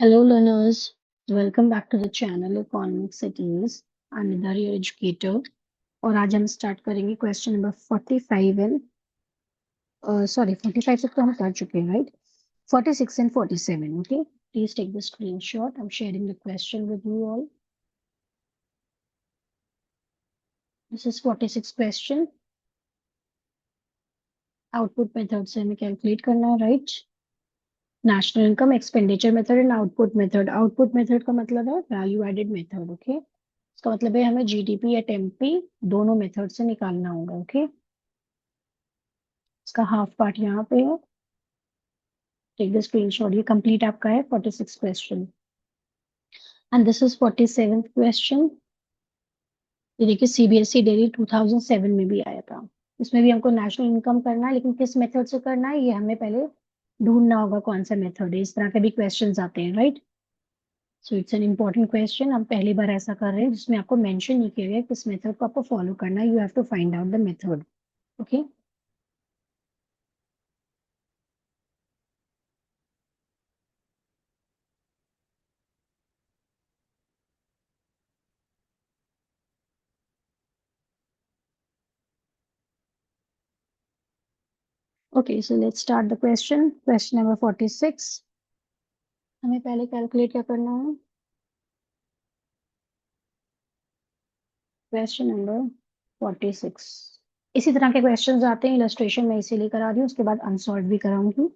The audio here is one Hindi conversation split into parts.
Hello, learners. Welcome back to the channel Economic Cities. I'm Nidhar, your educator. और आज हम स्टार्ट करेंगे क्वेश्चन नंबर 45 एंड सॉरी 45 तक तो हम कर चुके हैं right 46 and 47 okay please take the screenshot I am sharing the question with you all this is 46 question output method से हमें कैलकुलेट करना है right national income expenditure method and output method का मतलब है वैल्यू एडेड मेथड ओके इसका मतलब है हमें जीडीपी या टेम्पी दोनों मेथड से निकालना होगा ओके इसका हाफ पार्ट यहाँ पे है टेक द स्क्रीनशॉट ये कंप्लीट आपका है 46 question and this is 47th question ये देखिए सीबीएसई डेली 2007 में भी आया था इसमें भी हमको नेशनल इनकम करना है लेकिन किस मेथड से करना है ये हमें पहले ढूंढना होगा कौन सा मेथड है इस तरह के भी क्वेश्चंस आते हैं right so it's an important question हम पहली बार ऐसा कर रहे हैं जिसमें आपको मेंशन नहीं किया गया किस मेथड को आपको फॉलो करना है you have to find out the method okay okay so let's start the question number 46 हमें पहले कैलकुलेट क्या करना है क्वेश्चन नंबर 46 इसी तरह के क्वेश्चंस आते हैं इलस्ट्रेशन में इसीलिए करा रही हूँ उसके बाद अनसॉल्व भी कराऊंगी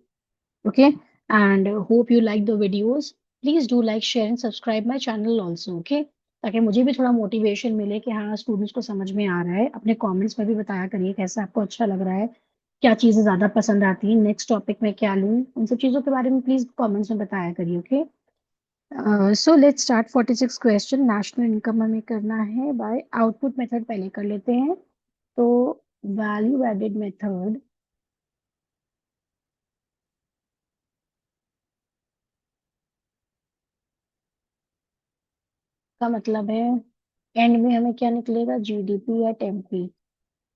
okay and hope you like the videos please do like share and subscribe my channel also okay ताकि मुझे भी थोड़ा मोटिवेशन मिले कि हाँ स्टूडेंट्स को समझ में आ रहा है अपने कमेंट्स में भी बताया करिए कैसा आपको अच्छा लग रहा है क्या चीजें ज्यादा पसंद आती हैं नेक्स्ट टॉपिक में क्या लूँ उन सब चीजों के बारे में प्लीज कमेंट्स में बताया करिए okay so let's start 46 question national income हमें करना है बाय आउटपुट मेथड पहले कर लेते हैं तो वैल्यू एडेड मेथड का मतलब है एंड में हमें क्या निकलेगा जीडीपी या टेम्पी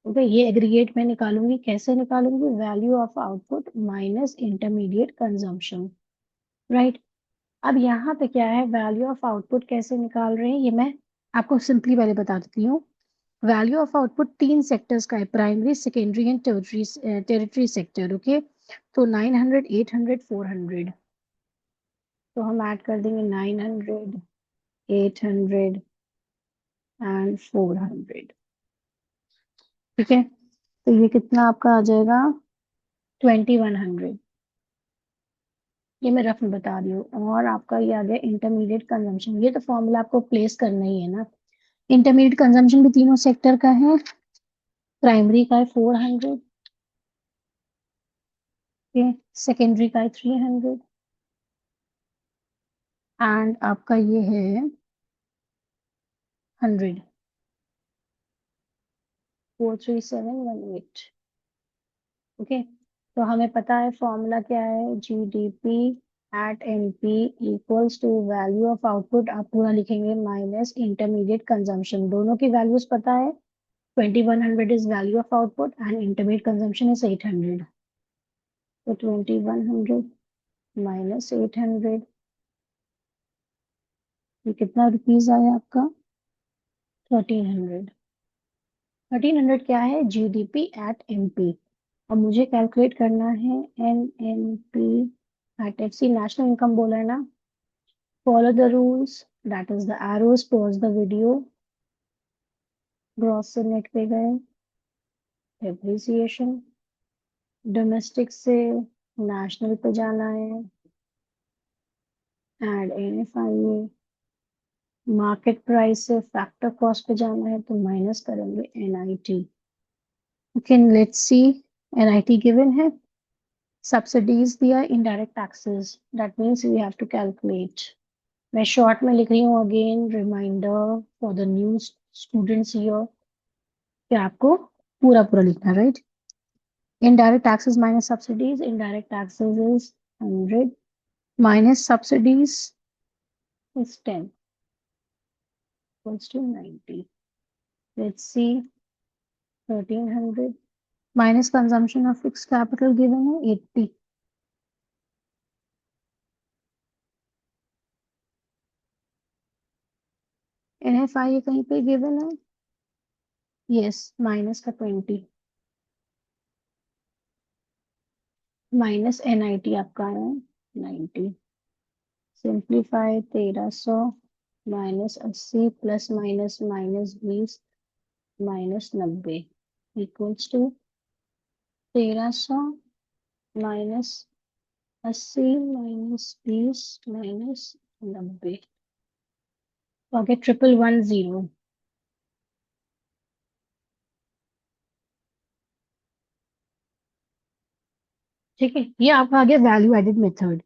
ओके ये एग्रीगेट में निकालूंगी कैसे निकालूंगी value of output minus intermediate consumption right अब यहाँ पे क्या है वैल्यू ऑफ आउटपुट कैसे निकाल रहे हैं ये मैं आपको सिंपली पहले बता देती हूँ वैल्यू ऑफ आउटपुट तीन सेक्टर्स का है primary secondary and territory sector okay तो 900 800 400 तो हम ऐड कर देंगे 900 800 एंड 400 ठीक है तो ये कितना आपका आ जाएगा 2100 ये मैं रफ में बता रही हूँ और आपका ये आ गया इंटरमीडिएट कंजम्पशन ये तो फॉर्मूला आपको प्लेस करना ही है ना इंटरमीडिएट कंजम्पशन भी तीनों सेक्टर का है प्राइमरी का है 400 सेकेंडरी का है 300 एंड आपका ये है 100 43718 ओके तो हमें पता है फॉर्मूला क्या है GDP at NP equals to value of output आप पूरा लिखेंगे माइनस इंटरमीडिएट कंजम्पशन दोनों की वैल्यूज पता है 2100 is value of output and intermediate consumption is 800 तो 2100 minus 800 ये कितना रुपीज आया आपका 1300 क्या है जीडीपी एट एमपी और मुझे कैलकुलेट करना है NNP at FC national income बोला है ना follow the rules that is the arrows pause the video gross से नेट पे गए एप्रिसिएशन डोमेस्टिक से नेशनल पे जाना है एड एनएफआईए मार्केट प्राइस से फैक्टर कॉस्ट पे जाना है तो माइनस करेंगे NIT okay let's see NIT given है सब्सिडीज दिया indirect taxes that means we have to calculate मैं शॉर्ट में लिख रही हूँ again reminder for the new students here कि आपको पूरा पूरा लिखना right indirect taxes minus subsidies indirect taxes is 100 minus subsidies is 10 equals to 90 let's see 1300 minus consumption of fixed capital given है 80 NFI कहीं पे गिवन है, यस, माइनस का 20, माइनस NIT आपका है 90, simplify 1300 minus 80 plus minus minus 20 minus 90 equals to 1300 minus 80 minus 20 minus 90, okay 1110। ठीक है, ये आपका आ गया वैल्यू एडेड मेथड।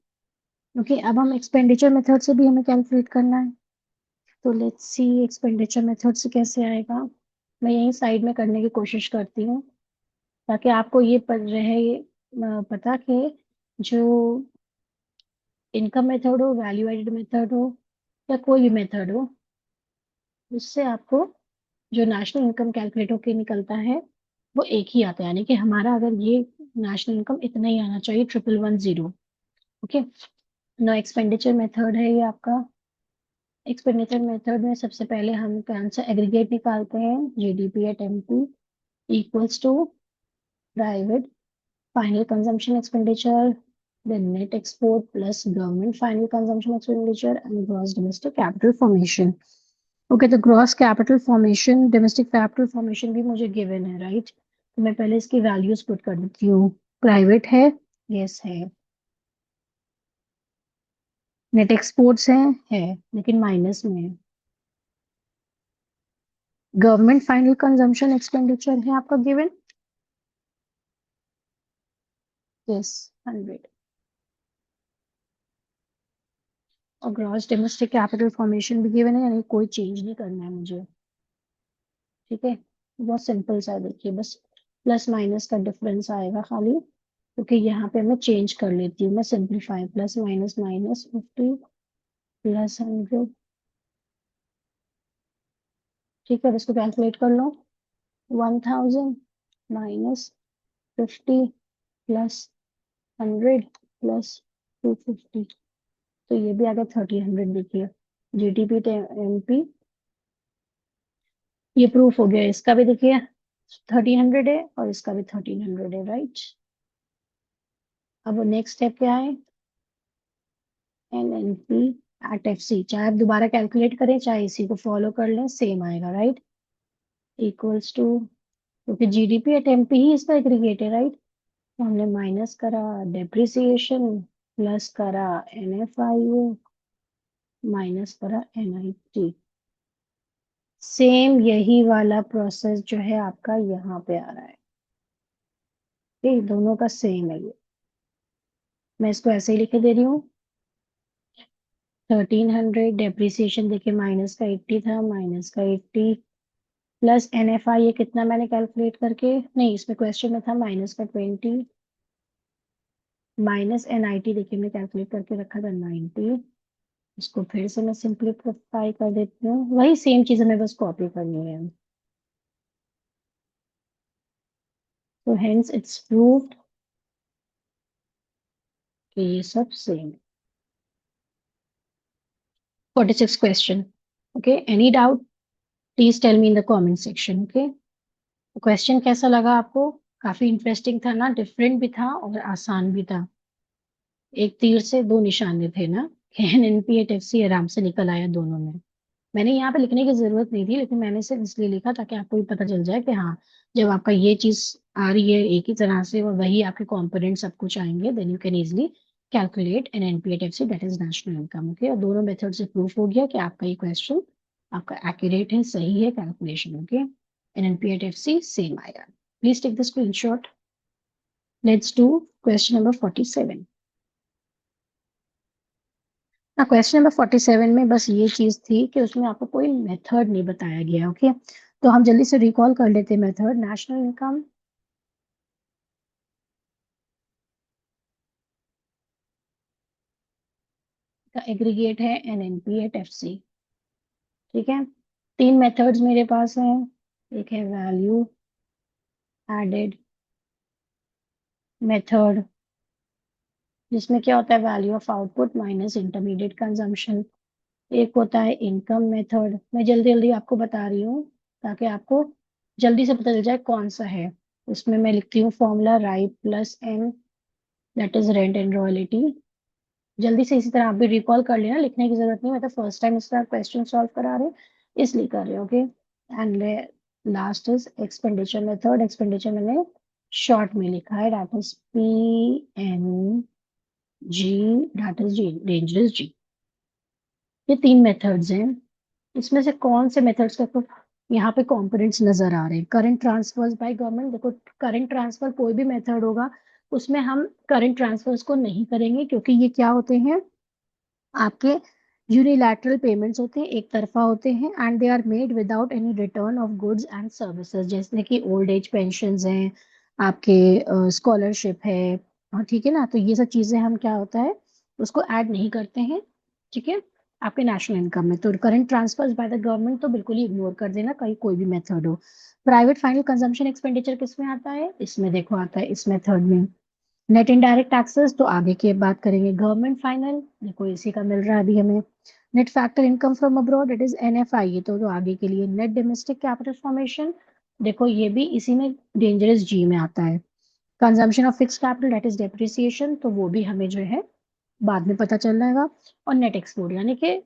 ओके, अब हम एक्सपेंडिचर मेथड से भी हमें कैलकुलेट करना है। तो लेट्स सी एक्सपेंडिचर मेथड से कैसे आएगा। मैं यही साइड में करने की कोशिश करती हूँ ताकि आपको ये रहे पता कि जो इनकम मेथड हो, वैल्यू एडेड मेथड हो या कोई भी मेथड हो, उससे आपको जो नेशनल इनकम कैलकुलेट होके निकलता है वो एक ही आता है। यानी कि हमारा अगर ये नेशनल इनकम इतना ही आना चाहिए, 1110। ओके, नो एक्सपेंडिचर मेथड है ये आपका। एक्सपेंडिचर मेथड में सबसे पहले हम कौन सा एग्रीगेट निकालते हैं, GDP at MP equals to private final consumption expenditure, then net export plus government final consumption expenditure and gross domestic capital formation। Okay, तो gross capital formation, domestic capital formation भी मुझे गिवन है, राइट? तो मैं पहले इसकी वैल्यूज पुट कर देती हूँ। प्राइवेट है, यस है। नेट एक्सपोर्ट्स है लेकिन माइनस में है। गवर्नमेंट फाइनल कंजम्पशन एक्सपेंडिचर है आपका गिवन, यस 100। और ग्रॉस डोमेस्टिक कैपिटल फॉर्मेशन भी गिवन है, यानी कोई चेंज नहीं करना है मुझे। ठीक है, बहुत सिंपल सा है, देखिए बस प्लस माइनस का डिफरेंस आएगा खाली, क्योंकि यहाँ पे मैं चेंज कर लेती हूँ। मैं simplify, plus minus minus 50 plus 100। ठीक है, अब इसको कैलकुलेट कर लो। 1000 माइनस 50 प्लस 100 प्लस 250, तो ये भी आ गया 1300। देखिए GDP MP, ये प्रूफ हो गया। इसका भी देखिए 1300 है और इसका भी 1300 है, राइट? अब नेक्स्ट स्टेप क्या है, NNP एट FC। चाहे आप दोबारा कैलकुलेट करें चाहे इसी को फॉलो कर लें, सेम आएगा, राइट? इक्वल्स टू, क्योंकि GDP एट MP ही इसका एग्रीगेट है, राइट? तो हमने माइनस करा डेप्रिसिएशन, प्लस करा NFIO, माइनस करा NIT। सेम यही वाला प्रोसेस जो है आपका यहाँ पे आ रहा है। ठीक, दोनों का सेम है ये। मैं इसको ऐसे ही लिख दे रही हूँ। 1300 डेप्रिसिएशन देखिए, माइनस का 80 था, माइनस का 80 प्लस NFI, ये कितना मैंने कैलकुलेट करके, नहीं इसमें क्वेश्चन में था माइनस का 20, माइनस NIT देखिए मैं कैलकुलेट करके रखा था 90। इसको फिर से मैं सिंप्लीफाई कर देती हूँ, वही सेम चीज हमें बस कॉपी करनी है। तो हेंस इट्स प्रूव्ड कि ये सब same. 46 question. Okay, any doubt please tell me in the comment section. Okay, question कैसा लगा आपको? काफी इंटरेस्टिंग था ना, डिफरेंट भी था और आसान भी था। एक तीर से दो निशाने थे ना। NNP एट FC आराम से निकल आया दोनों में। मैंने यहाँ पे लिखने की जरूरत नहीं थी, लेकिन मैंने सिर्फ इसलिए लिखा ताकि आपको भी पता चल जाए कि हाँ, जब आपका ये चीज आ रही है एक ही तरह से और वही आपके कंपोनेंट सब कुछ आएंगे, then you can easily calculate NNP at FC, that is national income. Okay, और दोनों मेथड से प्रूफ हो गया कि आपका ये क्वेश्चन आपका एक्यूरेट है, सही है calculation. Okay, NNP at FC same आएगा। Please take the screenshot. Let's do question number 47। ना क्वेश्चन नंबर 47 में बस ये चीज थी कि उसमें आपको कोई मेथड नहीं बताया गया। ओके, तो हम जल्दी से रिकॉल कर लेते हैं मेथड। नेशनल इनकम का एग्रीगेट है NNP एट FC। ठीक है, तीन मेथड्स मेरे पास हैं। एक है वैल्यू एडेड मेथड, जिसमें क्या होता है, value of output minus intermediate consumption. एक होता है इनकम मेथड, मैं जल्दी जल्दी आपको बता रही हूँ ताकि आपको जल्दी से पता चल जाए कौन सा है। इसमें मैं लिखती हूँ formula right plus N, that is rent and royalty. जल्दी से इसी तरह आप भी रिकॉल कर लेना, लिखने की जरूरत नहीं, मैं तो फर्स्ट टाइम इस तरह क्वेश्चन सॉल्व करा रहे हैं इसलिए कर रहे हो, okay. And last is expenditure method, expenditure मैंने शॉर्ट में लिखा है, that is PNG, that is dangerous जी। ये तीन मेथड्स हैं। इसमें से कौन से मेथड्स का यहाँ पे कंपोनेंट्स नजर आ रहे हैं? करंट ट्रांसफर्स बाय गवर्नमेंट, देखो करंट ट्रांसफर कोई भी मेथड होगा उसमें हम करंट ट्रांसफर्स को नहीं करेंगे, क्योंकि ये क्या होते हैं, आपके यूनिलैटरल पेमेंट्स होते हैं, एक तरफा होते हैं, and they are made without any return of goods and services, जैसे कि ओल्ड एज पेंशन्स हैं, आपके स्कॉलरशिप है, हाँ ठीक है ना। तो ये सब चीजें हम क्या होता है उसको ऐड नहीं करते हैं, ठीक है, आपके नेशनल इनकम में। तो current transfers by the government तो बिल्कुल ही इग्नोर कर देना, कहीं कोई भी मेथड हो। प्राइवेट फाइनल कंजम्पशन एक्सपेंडिचर किस में आता है? इसमें देखो आता है इस मेथड में। नेट इनडायरेक्ट टैक्सेस तो आगे की बात करेंगे। गवर्नमेंट फाइनल देखो इसी का मिल रहा है अभी हमें। Net factor income from abroad, it is NFI, ये तो आगे के लिए। नेट डोमेस्टिक कैपिटल फॉर्मेशन, देखो ये भी इसी में डेंजरस जी में आता है। Consumption of fix capital, that is depreciation, तो वो भी हमें जो है बाद में पता चल जाएगा। और नेट एक्सपोर्ट, यानी कि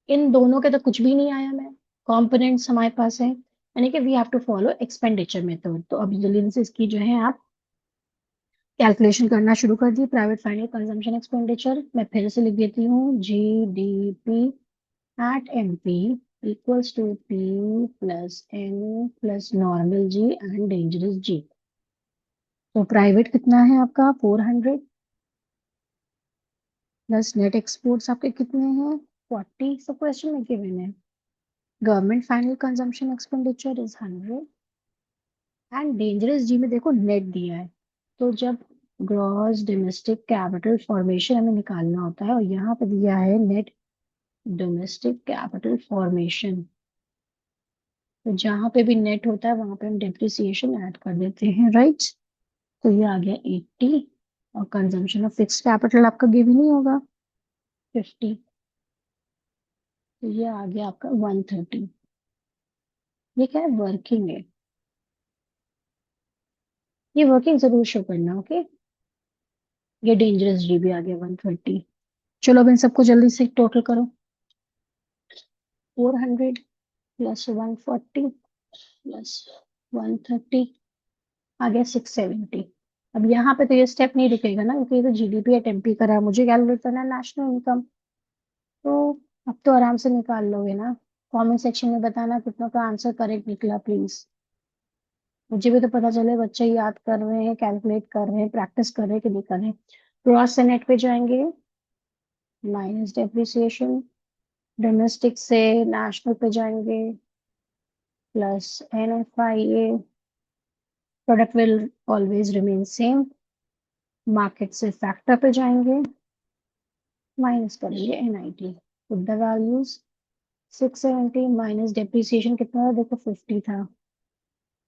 इन दोनों के तो कुछ भी नहीं आया मैं, कॉम्पोनेंट्स हमारे पास है, यानी कि we have to follow expenditure method. तो अभी जल्दी से इसकी जो है आप कैलकुलेशन करना शुरू कर दी। प्राइवेट फाइनल कंजम्पशन एक्सपेंडिचर मैं फिर से लिख देती हूँ, GDP at MP equals to P plus N plus normal G and dangerous G. तो प्राइवेट कितना है आपका 400, प्लस नेट एक्सपोर्ट्स आपके कितने हैं 40, सब क्वेश्चन में गिवन है। Government final consumption expenditure is 100, and dangerous G में देखो नेट दिया है। तो जब ग्रॉस डोमेस्टिक कैपिटल फॉर्मेशन हमें निकालना होता है और यहाँ पे दिया है नेट डोमेस्टिक कैपिटल फॉर्मेशन, तो जहां पे भी नेट होता है वहां पे हम डेप्रिसिएशन ऐड कर देते हैं, राइट। तो ये आ गया 80, और कंजम्पशन ऑफ फिक्स कैपिटल आपका गिवन ही होगा 50, तो ये आ गया आपका 130। ये क्या है, वर्किंग है, ये वर्किंग जरूर शो करना, ओके। ये डेंजरस जी भी आ गया 130। चलो अब इन सबको जल्दी से टोटल करो। 400 प्लस 140 प्लस 130 आ गया 670। अब यहाँ पे तो ये स्टेप नहीं रुकेगा ना, क्योंकि ये तो GDP एट MP करा है, मुझे कैलकुलेट करना है नेशनल इनकम। तो अब तो आराम से निकाल लोगे ना। कमेंट सेक्शन में बताना कितनों का आंसर करेक्ट निकला प्लीज, मुझे भी तो पता चले बच्चे याद कर रहे हैं, कैलकुलेट कर रहे हैं, प्रैक्टिस कर रहे हैं कि नहीं कर रहे हैं। ग्रॉस से नेट पे जाएंगे, माइनस डेप्रिसिएशन, डोमेस्टिक से नेशनल पे जाएंगे, plus NFIA, product will always remain same, market से फैक्टर पे जाएंगे, माइनस करेंगे NIT, put the values. 670 minus depreciation कितना था देखो 50 था।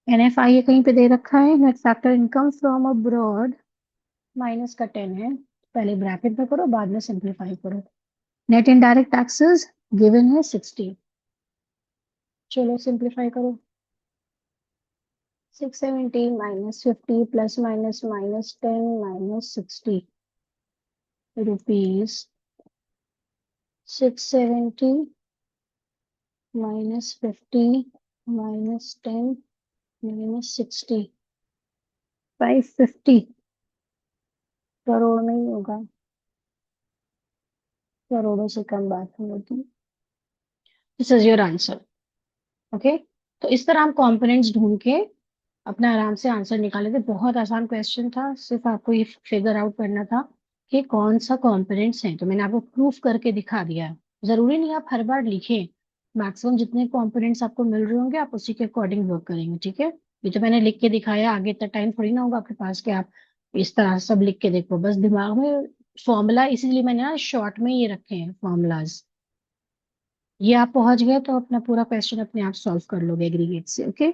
NFIA कहीं पे दे रखा है, net factor income from abroad, minus का 10 है, पहले ब्रैकेट में करो बाद में सिंप्लीफाई करो। नेट इनडायरेक्ट टैक्सेस गिवन है 60, चलो सिंप्लीफाई करो। 670 minus 50 plus minus minus 10 minus 60 rupees, 670 minus 50 minus 10 minus 60, 550 crore में ही होगा, करोड़ों से कम बात नहीं होती। This is your answer, okay. तो इस तरह हम कंपोनेंट्स ढूंढ के अपना आराम से आंसर निकाले थे। बहुत आसान क्वेश्चन था, सिर्फ आपको ये फिगर आउट करना था कि कौन सा कंपोनेंट्स हैं, तो मैंने आपको प्रूफ करके दिखा दिया है। जरूरी नहीं आप हर बार लिखें, मैक्सिमम जितने कंपोनेंट्स आपको मिल रहे होंगे आप उसी के अकॉर्डिंग वर्क करेंगे, ठीक है। ये तो मैंने लिख के दिखाया, आगे इतना टाइम थोड़ी ना होगा आपके पास कि आप इस तरह सब लिख के देखो, बस दिमाग में फॉर्मूला, इसीलिए मैंने ना शॉर्ट में ये रखे हैं फॉर्मूलाज। ये आप पहुंच गए तो अपना पूरा क्वेश्चन अपने आप सॉल्व कर लोगे एग्रीगेट से, okay.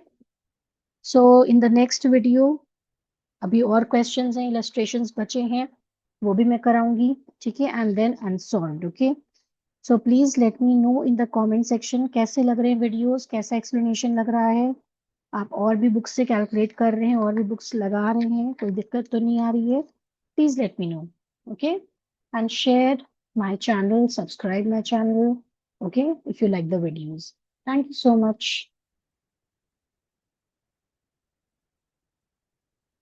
So in the next video अभी और क्वेश्चंस हैं, इलस्ट्रेशंस बचे हैं, वो भी मैं कराऊंगी, ठीक है, and then unsolved, okay. So please let me know in the comment section कैसे लग रहे हैं वीडियोस, कैसा एक्सप्लेनेशन लग रहा है। आप और भी बुक्स से कैलकुलेट कर रहे हैं, और भी बुक्स लगा रहे हैं, कोई दिक्कत तो नहीं आ रही है? Please let me no. Okay, and share my channel, subscribe my channel, okay, if you like the videos. Thank you so much.